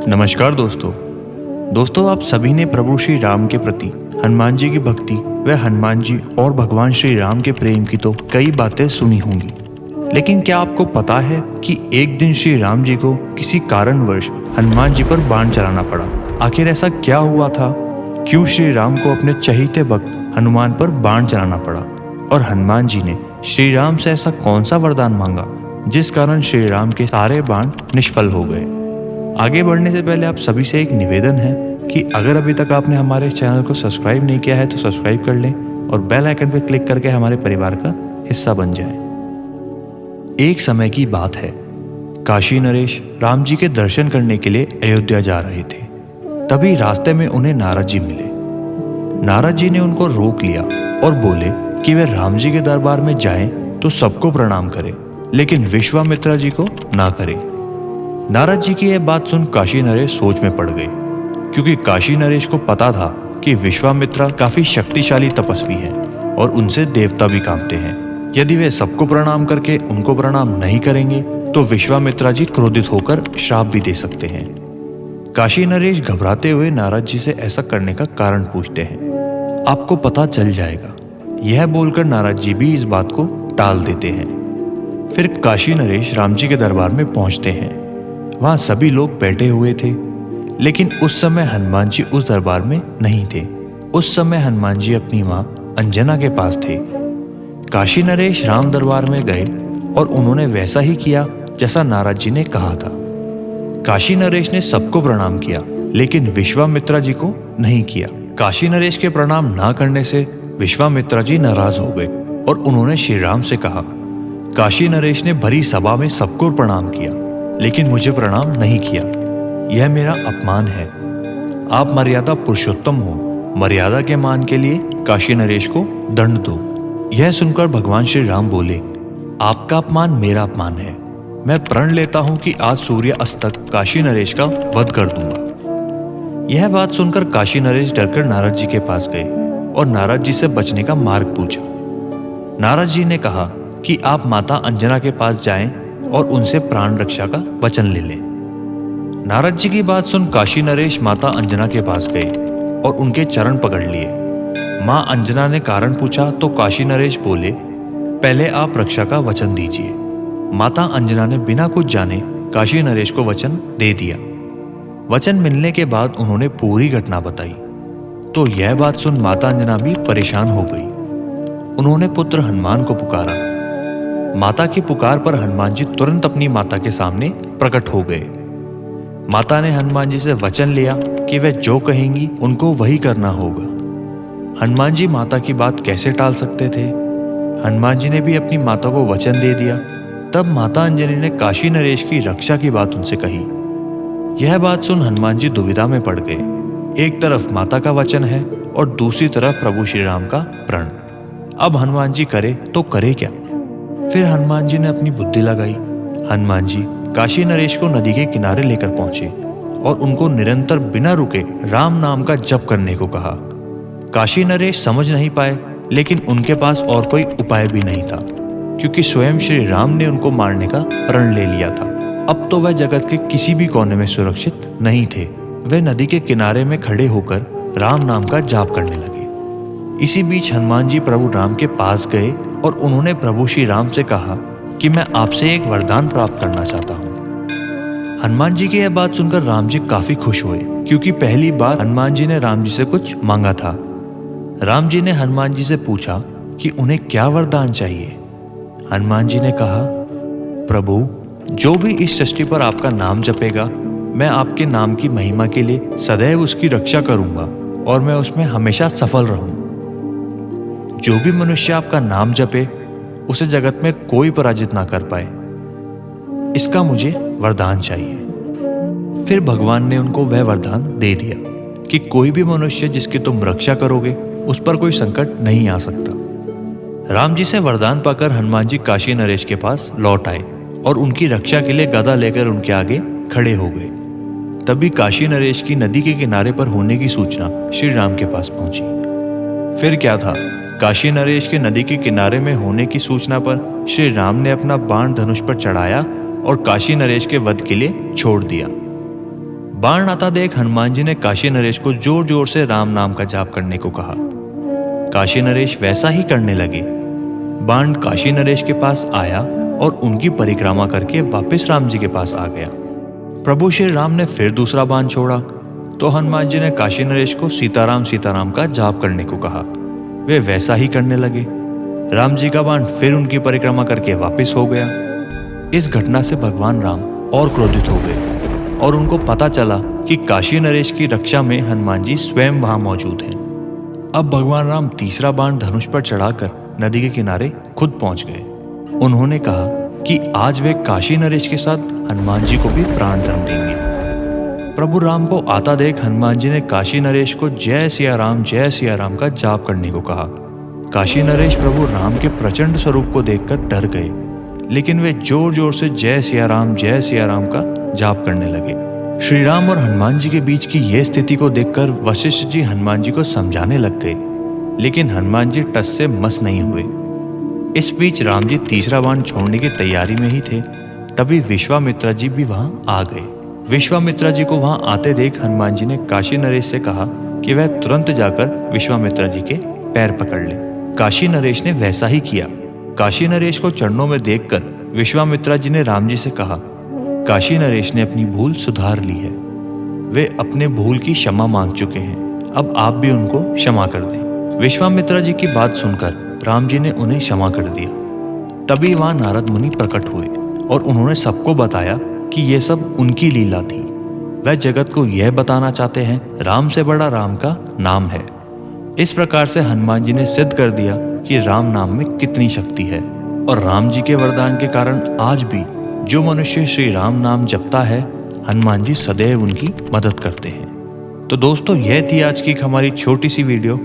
नमस्कार दोस्तों आप सभी ने प्रभु श्री राम के प्रति हनुमान जी की भक्ति व हनुमान जी और भगवान श्री राम के प्रेम की तो कई बातें सुनी होंगी। लेकिन क्या आपको पता है कि एक दिन श्री राम जी को किसी कारणवश हनुमान जी पर बाण चलाना पड़ा? आखिर ऐसा क्या हुआ था? क्यों श्री राम को अपने चहीते भक्त हनुमान पर बाण चलाना पड़ा? और हनुमान जी ने श्री राम से ऐसा कौन सा वरदान मांगा जिस कारण श्री राम के सारे बाण निष्फल हो गए? आगे बढ़ने से पहले आप सभी से एक निवेदन है कि अगर अभी तक आपने हमारे चैनल को सब्सक्राइब नहीं किया है तो सब्सक्राइब कर लें और बेल आइकन पर क्लिक करके हमारे परिवार का हिस्सा बन जाएं। एक समय की बात है, काशी नरेश राम जी के दर्शन करने के लिए अयोध्या जा रहे थे। तभी रास्ते में उन्हें नारद जी मिले। नारद जी ने उनको रोक लिया और बोले कि वे राम जी के दरबार में जाएं तो सबको प्रणाम करें, लेकिन विश्वामित्र जी को ना करें। नारद जी की यह बात सुन काशी नरेश सोच में पड़ गए, क्योंकि काशी नरेश को पता था कि विश्वामित्र काफी शक्तिशाली तपस्वी हैं और उनसे देवता भी कांपते हैं। यदि वे सबको प्रणाम करके उनको प्रणाम नहीं करेंगे तो विश्वामित्र जी क्रोधित होकर श्राप भी दे सकते हैं। काशी नरेश घबराते हुए नारद जी से ऐसा करने का कारण पूछते हैं। आपको पता चल जाएगा, यह बोलकर नारद जी भी इस बात को टाल देते हैं। फिर काशी नरेश राम जी के दरबार में पहुंचते हैं। वहां सभी लोग बैठे हुए थे, लेकिन उस समय हनुमान जी उस दरबार में नहीं थे। उस समय हनुमान जी अपनी मां अंजना के पास थे। काशी नरेश राम दरबार में गए और उन्होंने वैसा ही किया जैसा नारद जी ने कहा था। काशी नरेश ने सबको प्रणाम किया, लेकिन विश्वामित्र जी को नहीं किया। काशी नरेश के प्रणाम ना करने से विश्वामित्र जी नाराज हो गए और उन्होंने श्री राम से कहा, काशी नरेश ने भरी सभा में सबको प्रणाम किया, लेकिन मुझे प्रणाम नहीं किया। यह मेरा अपमान है। आप मर्यादा पुरुषोत्तम हो, मर्यादा के मान के लिए काशी नरेश को दंड दो। यह सुनकर भगवान श्री राम बोले, आपका अपमान मेरा अपमान है। मैं प्रण लेता हूं कि आज सूर्य अस्त तक काशी नरेश का वध कर दूंगा। यह बात सुनकर काशी नरेश डरकर नारद जी के पास गए और नारद जी से बचने का मार्ग पूछा। नारद जी ने कहा कि आप माता अंजना के पास जाएं और उनसे प्राण रक्षा का वचन ले लें। नारद जी की बात सुन काशी नरेश माता अंजना के पास गए और उनके चरण पकड़ लिए। मां अंजना ने कारण पूछा तो काशी नरेश बोले, पहले आप रक्षा का वचन दीजिए। माता अंजना ने बिना कुछ जाने काशी नरेश को वचन दे दिया। वचन मिलने के बाद उन्होंने पूरी घटना बताई तो यह बात सुन माता अंजना भी परेशान हो गई। उन्होंने पुत्र हनुमान को पुकारा। माता की पुकार पर हनुमान जी तुरंत अपनी माता के सामने प्रकट हो गए। माता ने हनुमान जी से वचन लिया कि वे जो कहेंगी उनको वही करना होगा। हनुमान जी माता की बात कैसे टाल सकते थे? हनुमान जी ने भी अपनी माता को वचन दे दिया। तब माता अंजनी ने काशी नरेश की रक्षा की बात उनसे कही। यह बात सुन हनुमान जी दुविधा में पड़ गए। एक तरफ माता का वचन है और दूसरी तरफ प्रभु श्री राम का प्रण। अब हनुमान जी करे तो करे क्या? फिर हनुमान जी ने अपनी बुद्धि लगाई। हनुमान जी काशी नरेश को नदी के किनारे लेकर पहुंचे और उनको निरंतर बिना रुके राम नाम का जप करने को कहा। काशी नरेश समझ नहीं पाए, लेकिन उनके पास और कोई उपाय भी नहीं था, क्योंकि स्वयं श्री राम ने उनको मारने का प्रण ले लिया था। अब तो वह जगत के किसी भी कोने में सुरक्षित नहीं थे। वे नदी के किनारे में खड़े होकर राम नाम का जाप करने लगे। इसी बीच हनुमान जी प्रभु राम के पास गए और उन्होंने प्रभु श्री राम से कहा कि मैं आपसे एक वरदान प्राप्त करना चाहता हूँ। हनुमान जी की यह बात सुनकर राम जी काफी खुश हुए, क्योंकि पहली बार हनुमान जी ने राम जी से कुछ मांगा था। राम जी ने हनुमान जी से पूछा कि उन्हें क्या वरदान चाहिए। हनुमान जी ने कहा, प्रभु जो भी इस सृष्टि पर आपका नाम जपेगा, मैं आपके नाम की महिमा के लिए सदैव उसकी रक्षा करूंगा और मैं उसमें हमेशा सफल रहूं। जो भी मनुष्य आपका नाम जपे उसे जगत में कोई पराजित ना कर पाए, इसका मुझे वरदान चाहिए। फिर भगवान ने उनको वह वरदान दे दिया कि कोई भी मनुष्य जिसकी तुम रक्षा करोगे उस पर कोई संकट नहीं आ सकता। राम जी से वरदान पाकर हनुमान जी काशी नरेश के पास लौट आए और उनकी रक्षा के लिए गदा लेकर उनके आगे खड़े हो गए। तभी काशी नरेश की नदी के किनारे पर होने की सूचना श्री राम के पास पहुंची। फिर क्या था, काशी नरेश के नदी के किनारे में होने की सूचना पर श्री राम ने अपना बाण धनुष पर चढ़ाया और काशी नरेश के वध के लिए छोड़ दिया। बाण आता देख हनुमान जी ने काशी नरेश को जोर जोर से राम नाम का जाप करने को कहा। काशी नरेश वैसा ही करने लगे। बाण काशी नरेश के पास आया और उनकी परिक्रमा करके वापस राम जी के पास आ गया। प्रभु श्री राम ने फिर दूसरा बाण छोड़ा तो हनुमान जी ने काशी नरेश को सीताराम सीताराम का जाप करने को कहा। वे वैसा ही करने लगे। राम जी का बाण फिर उनकी परिक्रमा करके वापस हो गया। इस घटना से भगवान राम और क्रोधित हो गए और उनको पता चला कि काशी नरेश की रक्षा में हनुमान जी स्वयं वहां मौजूद हैं। अब भगवान राम तीसरा बाण धनुष पर चढ़ाकर नदी के किनारे खुद पहुंच गए। उन्होंने कहा कि आज वे काशी नरेश के साथ हनुमान जी को भी प्राण धर्म देंगे। प्रभु राम को आता देख हनुमान जी ने काशी नरेश को जय सिया राम का जाप करने को कहा। काशी नरेश प्रभु राम के प्रचंड स्वरूप को देखकर डर गए, लेकिन वे जोर जोर से जय सिया राम का जाप करने लगे। श्री राम और हनुमान जी के बीच की यह स्थिति को देखकर वशिष्ठ जी हनुमान जी को समझाने लग गए, लेकिन हनुमान जी टस से मस नहीं हुए। इस बीच राम जी तीसरा बाण छोड़ने की तैयारी में ही थे। तभी विश्वामित्रा जी भी वहां आ गए। विश्वामित्रा जी को वहां आते देख हनुमान जी ने काशी नरेश से कहा कि वह तुरंत जाकर विश्वामित्रा जी के पैर पकड़ ले। काशी नरेश ने वैसा ही किया। काशी नरेश को चरणों में देखकर विश्वामित्रा जी ने राम जी से कहा, काशी नरेश ने अपनी भूल सुधार ली है। वे अपने भूल की क्षमा मांग चुके हैं, अब आप भी उनको क्षमा कर दें। विश्वामित्रा जी की बात सुनकर राम जी ने उन्हें क्षमा कर दिया। तभी वहां नारद मुनि प्रकट हुए और उन्होंने सबको बताया कि यह सब उनकी लीला थी। वह जगत को यह बताना चाहते हैं राम से बड़ा राम का नाम है। इस प्रकार से हनुमान जी ने सिद्ध कर दिया कि राम नाम में कितनी शक्ति है, और राम जी के वरदान के कारण आज भी जो मनुष्य श्री राम नाम जपता है, हनुमान जी सदैव उनकी मदद करते हैं। तो दोस्तों, यह थी आज की हमारी छोटी सी वीडियो।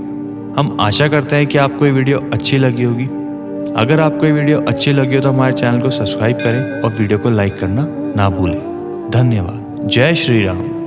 हम आशा करते हैं कि आपको ये वीडियो अच्छी लगी होगी। अगर आपको ये वीडियो अच्छी लगी हो तो हमारे चैनल को सब्सक्राइब करें और वीडियो को लाइक करना ना भूलें। धन्यवाद। जय श्री राम।